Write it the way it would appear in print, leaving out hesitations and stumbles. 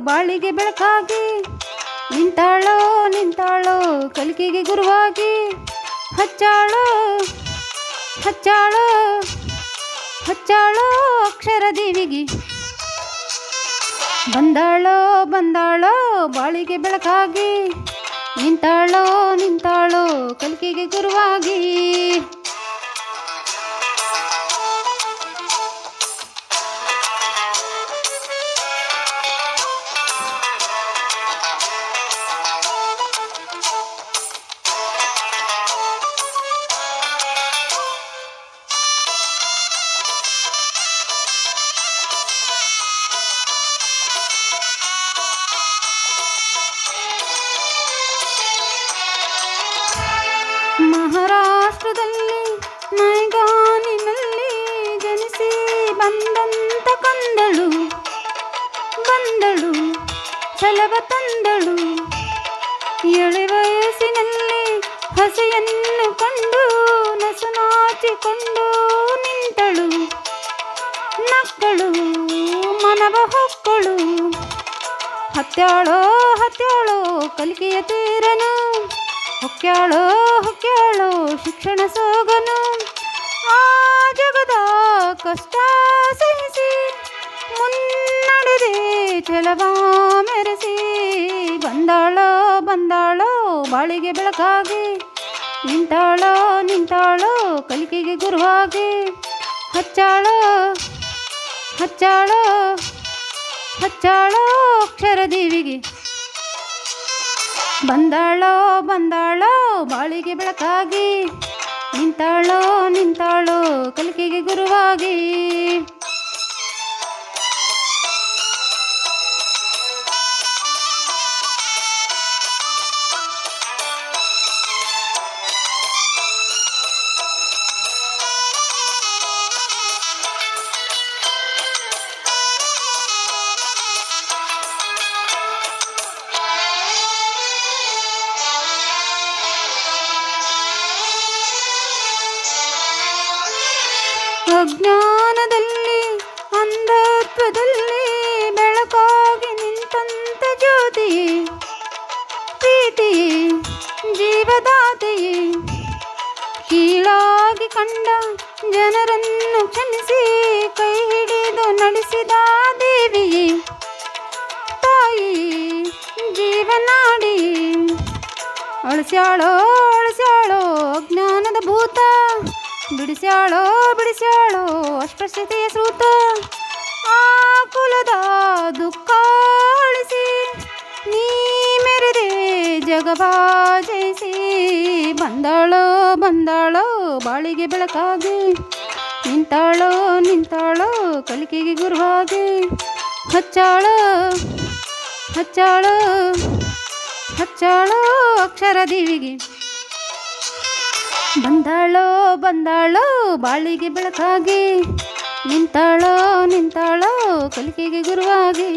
ಬಾಳಿಗೆ ಬೆಳಕಾಗಿ ನಿಂತಾಳೋ ನಿಂತಾಳೋ ಕಲಿಕೆಗೆ ಗುರುವಾಗಿ ಹಚ್ಚಾಳೋ ಹಚ್ಚಾಳೋ ಹಚ್ಚಾಳೋ ಅಕ್ಷರ ದೇವಿಗೆ ಬಂದಾಳೋ ಬಂದಾಳೋ ಬಾಳಿಗೆ ಬೆಳಕಾಗಿ ನಿಂತಾಳೋ ನಿಂತಾಳೋ ಕಲಿಕೆಗೆ ಗುರುವಾಗಿ ಮಹಾರಾಷ್ಟ್ರದಲ್ಲಿ ನೈಗಾನಿನಲ್ಲಿ ಜನಿಸಿ ಬಂದಂತ ಕಂದಳು ಬಂದಳು ಛಲವ ತಂದಳು ಎಳೆ ವಯಸ್ಸಿನಲ್ಲಿ ಹಸೆಯನ್ನು ಕಂಡು ನಸು ನಾಚಿಕೊಂಡು ನಿಂತಳು ನಕ್ಕಳು ಮನವ ಹೊಕ್ಕಳು ಹತ್ಯಾಳೋ ಹತ್ಯಾಳೋ ಕಲಿಕೆಯ ತೀರನು ಹೊಕ್ಕ್ಯಾಳೋ ಹೊಕ್ಕ್ಯಾಳೋ ಶಿಕ್ಷಣ ಸೋಗನು ಆ ಜಗದ ಕಷ್ಟ ಸಹಿಸಿ ಮುನ್ನಡೆದೆ ಛಲವ ಮೆರೆಸಿ ಬಂದಾಳೋ ಬಂದಾಳೋ ಬಾಳಿಗೆ ಬೆಳಕಾಗಿ ನಿಂತಾಳೋ ನಿಂತಾಳೋ ಕಲಿಕೆಗೆ ಗುರುವಾಗಿ ಹಚ್ಚಾಳೋ ಹಚ್ಚಾಳೋ ಹಚ್ಚಾಳೋ ಅಕ್ಷರ ದೇವಿಗೆ ಬಂದಾಳೋ ಬಂದಾಳೋ ಬಾಳಿಗೆ ಬೆಳಕಾಗಿ ನಿಂತಾಳೋ ನಿಂತಾಳೋ ಕಲಿಕೆಗೆ ಗುರುವಾಗಿ ಅಜ್ಞಾನದಲ್ಲಿ ಅಂಧತ್ವದಲ್ಲಿ ಬೆಳಕಾಗಿ ನಿಂತಂತ ಜ್ಯೋತಿಯೇ ಪ್ರೀತಿಯೇ ಜೀವದಾತೆಯೇ ಕೀಳಾಗಿ ಕಂಡ ಜನರನ್ನು ಕ್ಷಮಿಸಿ ಕೈ ಹಿಡಿದು ನಡೆಸಿದ ದೇವಿಯೇ ತಾಯಿ ಜೀವನಾಡಿ ಅಳಿಸ್ಯಾಳೋ ಅಳಿಸ್ಯಾಳೋ ಅಜ್ಞಾನದ ಭೂತ ಬಿಡಿಸ್ಯಾಳೋ ಬಿಡಿಸ್ಯಾಳೋ ಅಸ್ಪೃಶ್ಯತೆಯ ಸೂತ ಆ ಕುಲದ ದುಃಖ ಅಳಿಸಿ ನೀ ಮೆರೆದೆ ಜಗವ ಜಯಿಸಿ ಬಂದಾಳೋ ಬಂದಾಳೋ ಬಾಳಿಗೆ ಬೆಳಕಾಗಿ ನಿಂತಾಳೋ ನಿಂತಾಳೋ ಕಲಿಕೆಗೆ ಗುರುವಾಗಿ ಹಚ್ಚಾಳೋ ಹಚ್ಚಾಳೋ ಹಚ್ಚಾಳೋ ಅಕ್ಷರ ದೇವಿಗೆ ಬಂದಾಳೋ ಬಂದಾಳೋ ಬಾಳಿಗೆ ಬೆಳಕಾಗಿ ನಿಂತಾಳೋ ನಿಂತಾಳೋ ಕಲಿಕೆಗೆ ಗುರುವಾಗಿ